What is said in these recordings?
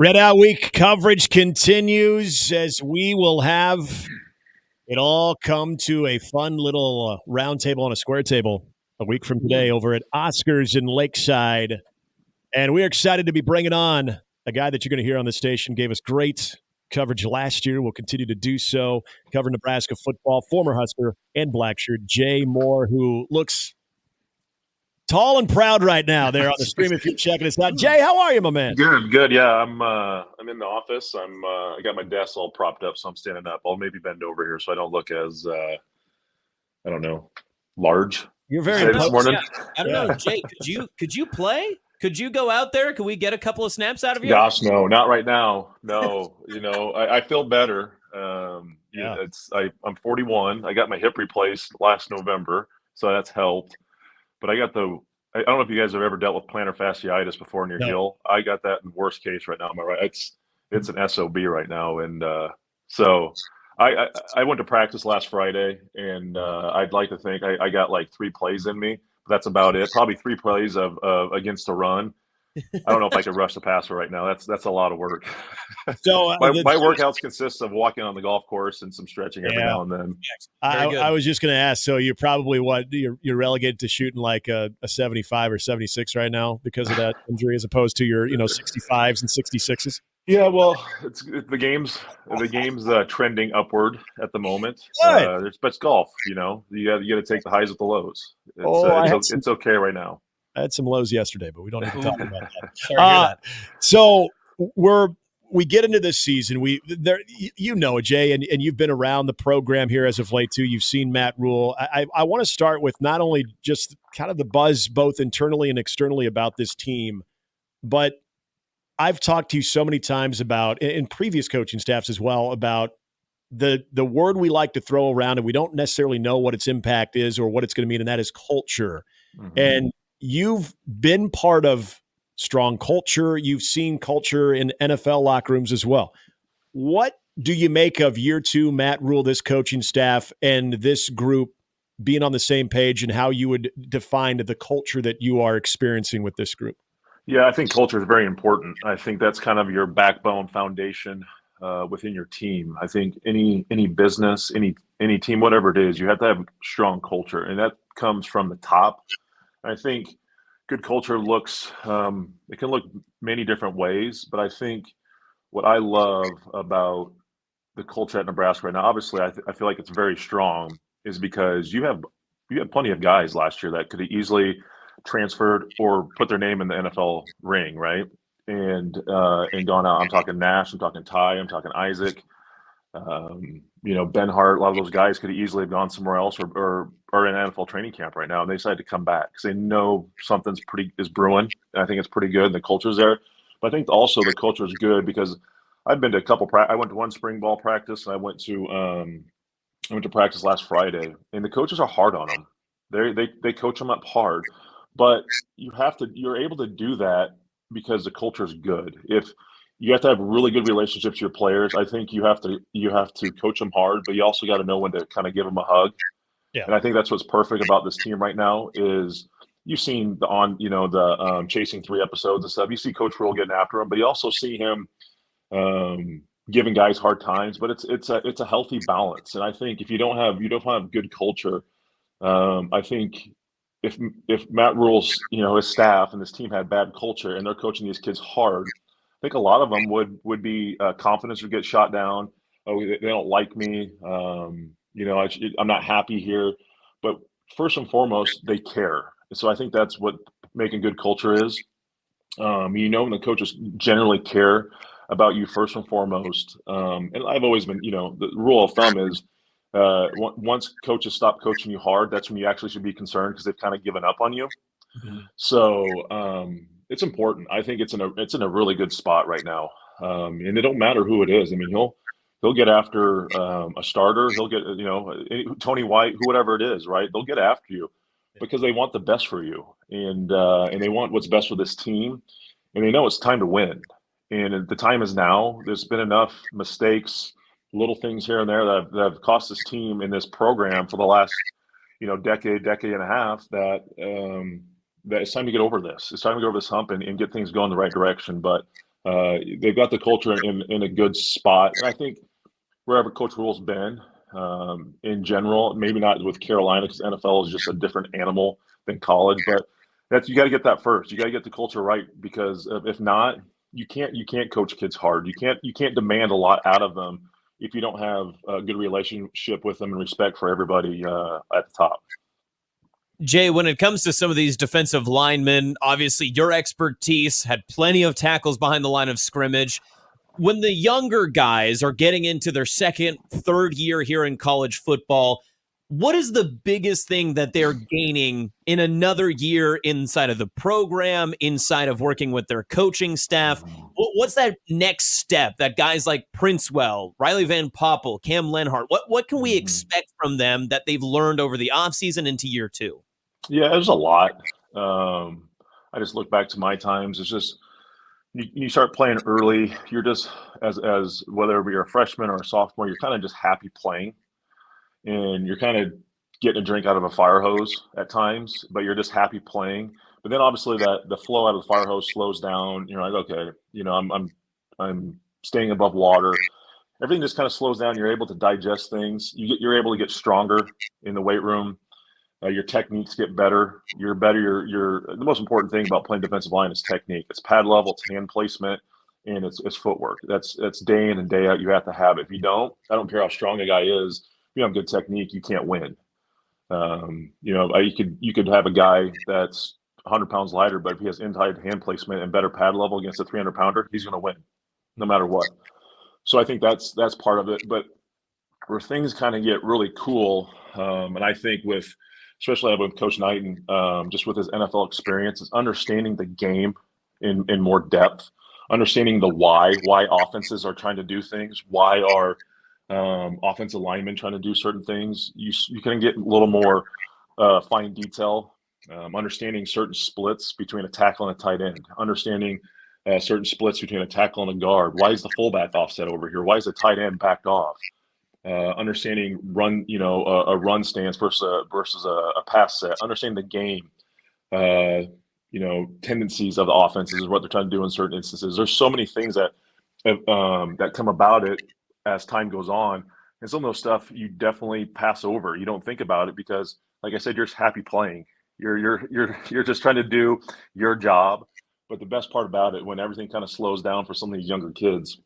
Red Out Week coverage continues as we will have it all come to a fun little round table on a square table a week from today over at Oscars in Lakeside. And we're excited to be bringing on a guy that you're going to hear on the station. Gave us great coverage last year. Will continue to do so. Cover Nebraska football, former Husker and Blackshirt, Jay Moore, who looks tall and proud right now there on the stream if you're checking us out. Jay, how are you, my man? Good. Yeah, I'm in the office. I got my desk all propped up, so I'm standing up. I'll maybe bend over here so I don't look as I don't know, large. You're very this morning. Yeah. I don't know, Jay. Could you play? Could you go out there? Could we get a couple of snaps out of you? Gosh, no, not right now. No, I feel better. Yeah. I'm 41. I got my hip replaced last November, so that's helped. But I don't know if you guys have ever dealt with plantar fasciitis before in your heel. I got that in worst case right now. Am I right? It's an SOB right now, and so I went to practice last Friday, and I'd like to think I got like 3 plays in me. But that's about it. Probably 3 plays of against the run. I don't know if I could rush the passer right now. That's a lot of work. So my workouts consist of walking on the golf course and some stretching every now and then. I was just going to ask. So you're probably you're relegated to shooting like a 75 or 76 right now because of that injury, as opposed to your 65s and 66s. Yeah, well, it's the game's trending upward at the moment. But it's golf. You got to take the highs with the lows. It's okay right now. I had some lows yesterday, but we don't need to talk about that. Sorry to hear that. So we get into this season. Jay, and you've been around the program here as of late too. You've seen Matt Rule. I want to start with not only just kind of the buzz both internally and externally about this team, but I've talked to you so many times about, in previous coaching staffs as well, about the word we like to throw around, and we don't necessarily know what its impact is or what it's going to mean, and that is culture. Mm-hmm. And you've been part of strong culture. You've seen culture in NFL locker rooms as well. What do you make of year 2, Matt Rule, this coaching staff, and this group being on the same page, and how you would define the culture that you are experiencing with this group? Yeah, I think culture is very important. I think that's kind of your backbone foundation within your team. I think any business, any team, whatever it is, you have to have strong culture, and that comes from the top. I think good culture it can look many different ways, but I think what I love about the culture at Nebraska right now, obviously I feel like it's very strong, is because you have plenty of guys last year that could have easily transferred or put their name in the NFL ring, right? And gone out. I'm talking Nash, I'm talking Ty, I'm talking Isaac, Ben Hart. A lot of those guys could easily have gone somewhere else or are in NFL training camp right now, and they decided to come back because they know something's is brewing, and I think it's pretty good, and the culture's there. But I think also the culture is good because I've been to a couple. I went to one spring ball practice, and I went to practice last Friday, and the coaches are hard on them. They coach them up hard, but you're able to do that because the culture is good. If you have to have really good relationships with your players, I think you have to coach them hard, but you also got to know when to kind of give them a hug. Yeah. And I think that's what's perfect about this team right now is you've seen the Chasing 3 episodes and stuff. You see Coach Rule getting after him, but you also see him giving guys hard times. But it's a healthy balance. And I think if you don't have good culture, I think if Matt Rule's his staff and this team had bad culture and they're coaching these kids hard, I think a lot of them would be confidence would get shot down. Oh, they don't like me. I'm not happy here. But first and foremost, they care. So I think that's what making good culture is. When the coaches generally care about you first and foremost. And I've always been, the rule of thumb is once coaches stop coaching you hard, that's when you actually should be concerned because they've kind of given up on you. Mm-hmm. So it's important. I think it's in a really good spot right now. And it don't matter who it is. I mean, he'll get after a starter. He'll get, Tony White, whoever it is, right? They'll get after you because they want the best for you. And they want what's best for this team. And they know it's time to win. And the time is now. There's been enough mistakes, little things here and there that have cost this team in this program for the last, decade and a half that it's time to get over this. It's time to get over this hump and get things going the right direction. But They've got the culture in a good spot. And I think wherever Coach Rule's been, in general, maybe not with Carolina because NFL is just a different animal than college, but you got to get that first. You got to get the culture right because if not, you can't coach kids hard. You can't demand a lot out of them if you don't have a good relationship with them and respect for everybody at the top. Jay, when it comes to some of these defensive linemen, obviously your expertise had plenty of tackles behind the line of scrimmage. When the younger guys are getting into their second, third year here in college football, what is the biggest thing that they're gaining in another year inside of the program, inside of working with their coaching staff? What's that next step that guys like Princewell, Riley Van Poppel, Cam Lenhart, what can we expect from them that they've learned over the offseason into year two? Yeah, there's a lot. I just look back to my times. It's just you start playing early. You're just as whether you're a freshman or a sophomore, you're kind of just happy playing, and you're kind of getting a drink out of a fire hose at times, but you're just happy playing. But then obviously that the flow out of the fire hose slows down. You're like, okay, I'm staying above water. Everything just kind of slows down. You're able to digest things. You're able to get stronger in the weight room. Your techniques get better. You're better. The most important thing about playing defensive line is technique. It's pad level, it's hand placement, and it's footwork. That's day in and day out. You have to have it. If you don't, I don't care how strong a guy is. If you don't have good technique, you can't win. You could have a guy that's 100 pounds lighter, but if he has inside hand placement and better pad level against a 300 pounder, he's going to win, no matter what. So I think that's part of it. But where things kind of get really cool, and I think especially with Coach Knighton, just with his NFL experience, is understanding the game in more depth, understanding the why offenses are trying to do things, why are offensive linemen trying to do certain things. You can get a little more fine detail, understanding certain splits between a tackle and a tight end, understanding certain splits between a tackle and a guard. Why is the fullback offset over here? Why is the tight end backed off? Understanding a run stance versus a pass set, understanding the game, tendencies of the offenses is what they're trying to do in certain instances. There's so many things that come about it as time goes on, and some of those stuff you definitely pass over. You don't think about it because, like I said, you're just happy playing. You're just trying to do your job. But the best part about it, when everything kind of slows down for some of these younger kids,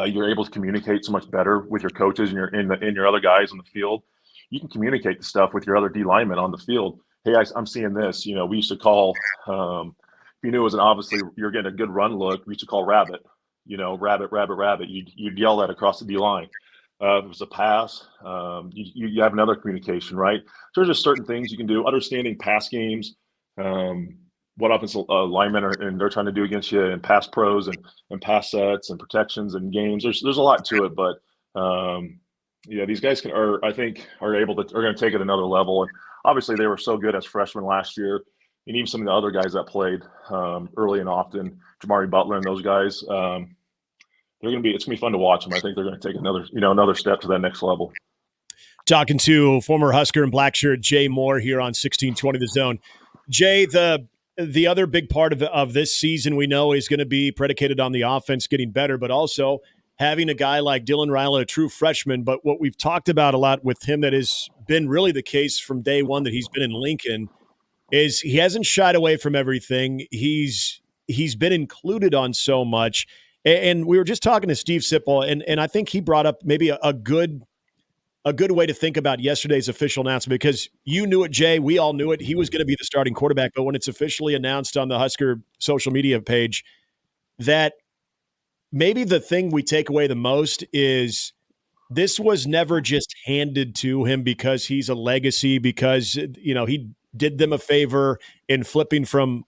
you're able to communicate so much better with your coaches and your other guys on the field. You can communicate the stuff with your other D linemen on the field. Hey, I'm seeing this. We used to call, if you knew it was obviously you're getting a good run look, we used to call rabbit. Rabbit, rabbit, rabbit. You'd yell that across the D line. If it was a pass, you have another communication, right? So there's just certain things you can do. Understanding pass games, what offensive linemen and they're trying to do against you, and pass pros and pass sets and protections and games. There's a lot to it, but these guys are going to take it another level. And obviously they were so good as freshmen last year, and even some of the other guys that played early and often, Jamari Butler and those guys. It's going to be fun to watch them. I think they're going to take another step to that next level. Talking to former Husker and Blackshirt Jay Moore here on 1620 The Zone. Jay, the other big part of this season we know is going to be predicated on the offense getting better, but also having a guy like Dylan Riley, a true freshman. But what we've talked about a lot with him that has been really the case from day one that he's been in Lincoln is he hasn't shied away from everything. He's been included on so much. And we were just talking to Steve Sipple, and I think he brought up maybe a good way to think about yesterday's official announcement, because you knew it, Jay. We all knew it. He was going to be the starting quarterback. But when it's officially announced on the Husker social media page, that maybe the thing we take away the most is this was never just handed to him because he's a legacy, because he did them a favor in flipping from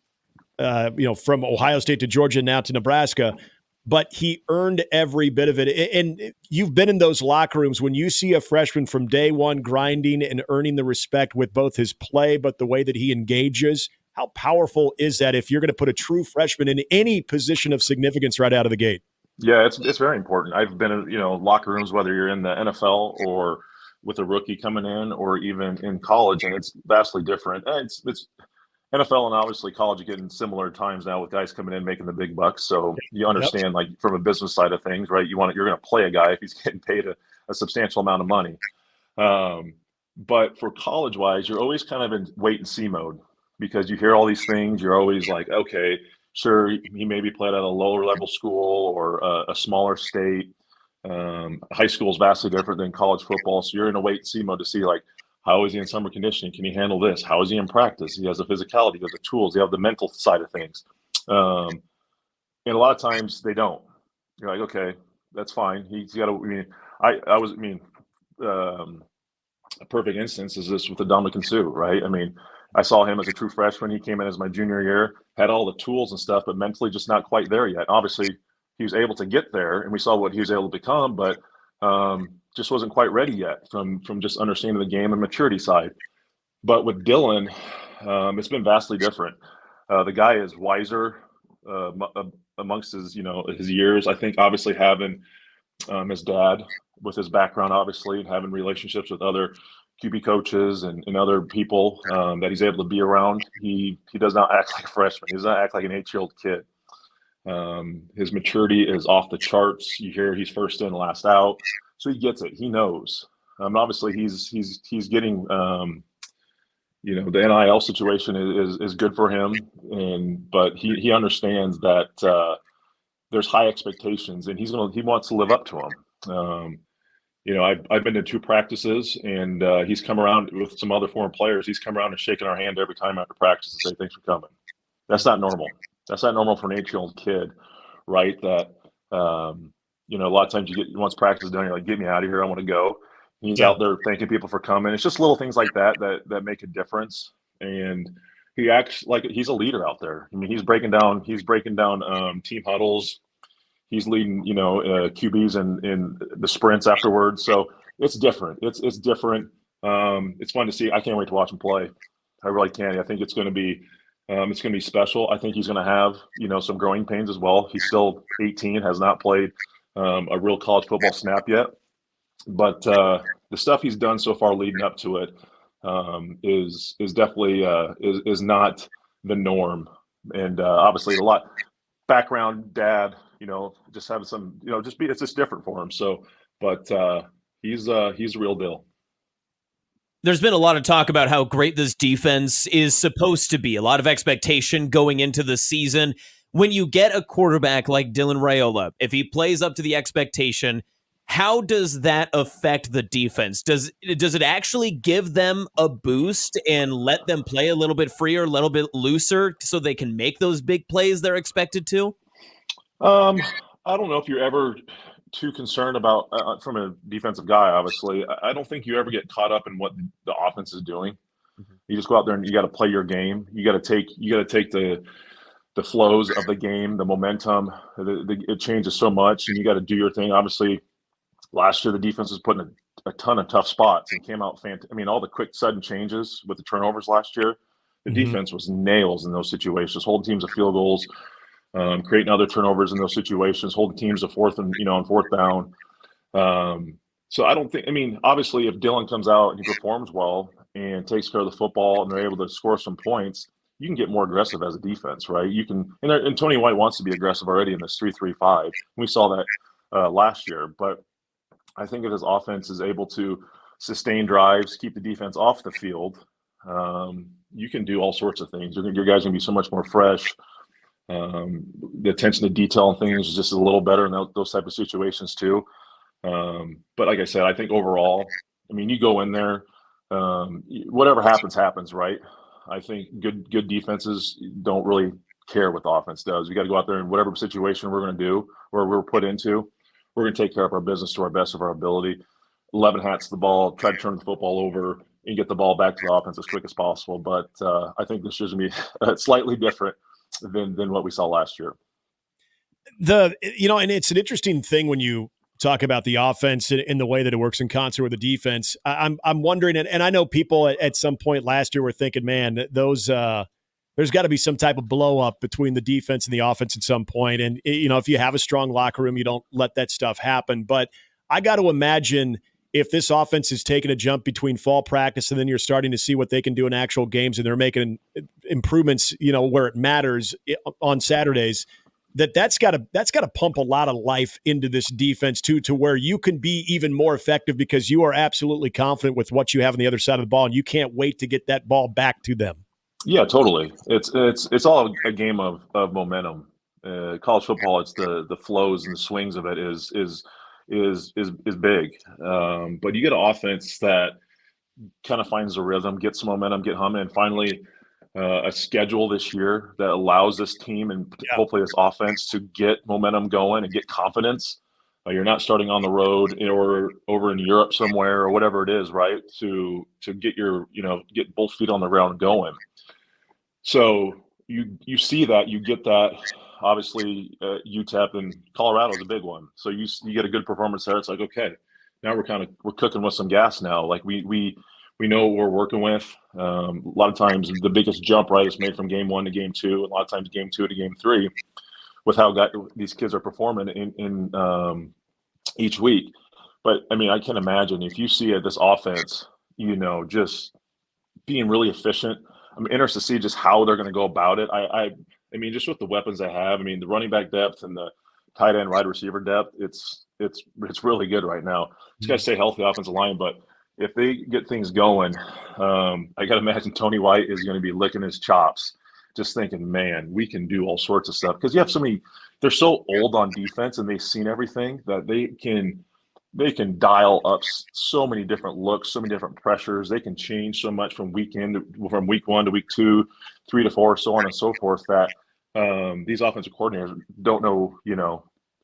Ohio State to Georgia, now to Nebraska. But he earned every bit of it. And you've been in those locker rooms when you see a freshman from day one grinding and earning the respect with both his play, but the way that he engages. How powerful is that if you're going to put a true freshman in any position of significance right out of the gate? Yeah, it's very important. I've been in locker rooms, whether you're in the NFL or with a rookie coming in, or even in college, and it's vastly different. NFL and obviously college are getting similar times now with guys coming in making the big bucks. So you Yep. understand, like from a business side of things, right? You're going to play a guy if he's getting paid a substantial amount of money. But for college wise, you're always kind of in wait and see mode because you hear all these things. You're always like, okay, sure, he maybe played at a lower level school or a smaller state. High school is vastly different than college football. So you're in a wait and see mode to see like, how is he in summer conditioning? Can he handle this? How is he in practice? He has the physicality, he has the tools, he has the mental side of things. And a lot of times they don't. You're like, okay, that's fine. He's got to. A perfect instance is this with the Dominican Sue, right? I mean, I saw him as a true freshman. He came in as my junior year, had all the tools and stuff, but mentally just not quite there yet. Obviously, he was able to get there, and we saw what he was able to become, but just wasn't quite ready yet from just understanding the game and maturity side. But with Dylan, it's been vastly different. The guy is wiser amongst his years. I think obviously having his dad with his background, obviously having relationships with other QB coaches and other people that he's able to be around. He does not act like a freshman. He does not act like an 8-year-old kid. His maturity is off the charts. You hear he's first in, last out, so he gets it. He knows. Obviously, he's getting. The NIL situation is good for him, but he understands that there's high expectations, and he wants to live up to them. I've been to 2 practices, and he's come around with some other foreign players. He's come around and shaking our hand every time after practice to say thanks for coming. That's not normal. That's not normal for an 8-year-old kid, right? That a lot of times once practice is done, you're like, get me out of here. I want to go. He's out there thanking people for coming. It's just little things like that make a difference. And he acts like he's a leader out there. I mean, he's breaking down team huddles. He's leading, QBs in the sprints afterwards. So it's different. It's different. It's fun to see. I can't wait to watch him play. I really can. I think it's going to be special. I think he's going to have, some growing pains as well. He's still 18, has not played a real college football snap yet. But the stuff he's done so far leading up to it is definitely is not the norm. And obviously a lot background, dad, just having some, it's just different for him. So, but he's a real deal. There's been a lot of talk about how great this defense is supposed to be. A lot of expectation going into the season. When you get a quarterback like Dylan Raiola, if he plays up to the expectation, how does that affect the defense? Does it actually give them a boost and let them play a little bit freer, a little bit looser so they can make those big plays they're expected to? I don't know if you're ever too concerned about from a defensive guy. Obviously, I don't think you ever get caught up in what the offense is doing. Mm-hmm. You just go out there and you got to play your game. You got to take the flows of the game, the momentum. It changes so much, and you got to do your thing. Obviously, last year the defense was put in a ton of tough spots and came out fantastic. I mean, all the quick sudden changes with the turnovers last year. The defense was nails in those situations, holding teams to field goals. Creating other turnovers in those situations, holding teams to on fourth down. So I don't think. I mean, obviously, if Dylan comes out and he performs well and takes care of the football and they're able to score some points, you can get more aggressive as a defense, right? You can. And Tony White wants to be aggressive already in this 3-3-5. We saw that last year, but I think if his offense is able to sustain drives, keep the defense off the field, you can do all sorts of things. Your guys are going to be so much more fresh. The attention to detail and things is just a little better in those type of situations too. But like I said, I think overall, I mean, you go in there, whatever happens, right? I think good defenses don't really care what the offense does. We got to go out there and whatever situation we're going to do or we're put into, we're going to take care of our business to our best of our ability. 11 hats to the ball, try to turn the football over and get the ball back to the offense as quick as possible. But I think this year's going to be slightly different than what we saw last year. And it's an interesting thing when you talk about the offense in the way that it works in concert with the defense. I'm wondering, and I know people at some point last year were thinking, man, those there's got to be some type of blow up between the defense and the offense at some point. And if you have a strong locker room, you don't let that stuff happen. But I got to imagine if this offense is taking a jump between fall practice and then you're starting to see what they can do in actual games and they're making improvements, where it matters on Saturdays, that's got to pump a lot of life into this defense too, to where you can be even more effective because you are absolutely confident with what you have on the other side of the ball and you can't wait to get that ball back to them. Yeah, totally. It's all a game of momentum. College football, it's the flows and the swings of it is big. But you get an offense that kind of finds a rhythm, gets some momentum, get humming, and finally a schedule this year that allows this team and hopefully this offense to get momentum going and get confidence. You're not starting on the road or over in Europe somewhere or whatever it is, right? To get get both feet on the ground going. So you see that, you get that. Obviously, UTEP and Colorado is a big one. So you get a good performance there. It's like, okay, now we're cooking with some gas now. Like we know what we're working with. A lot of times the biggest jump, right, is made from game 1 to game 2. A lot of times game 2 to game 3 with how these kids are performing in each week. But, I mean, I can imagine if you see this offense, just being really efficient. I'm interested to see just how they're going to go about it. I mean, just with the weapons they have, I mean, the running back depth and the tight end wide receiver depth, it's really good right now. Just got to stay healthy offensive line, but if they get things going, I got to imagine Tony White is going to be licking his chops, just thinking, man, we can do all sorts of stuff. Because you have so many – they're so old on defense and they've seen everything that they can dial up so many different looks, so many different pressures. They can change so much from week 1 to week 2, 3 to 4, so on and so forth, that these offensive coordinators don't know,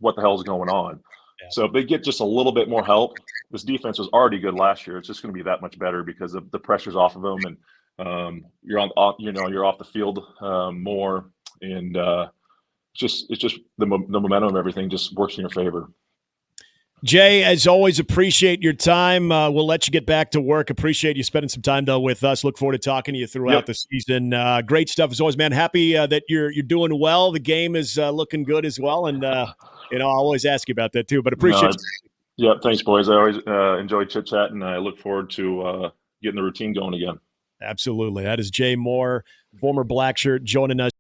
what the hell is going on. Yeah. So if they get just a little bit more help, this defense was already good last year. It's just going to be that much better because of the pressure's off of them, and you're off the field more, and it's just the momentum of everything just works in your favor. Jay, as always, appreciate your time. We'll let you get back to work. Appreciate you spending some time, though, with us. Look forward to talking to you throughout the season. Great stuff as always, man. Happy that you're doing well. The game is looking good as well, and I'll always ask you about that too. But appreciate you. Yeah, thanks, boys. I always enjoy chit-chat, and I look forward to getting the routine going again. Absolutely. That is Jay Moore, former Blackshirt, joining us.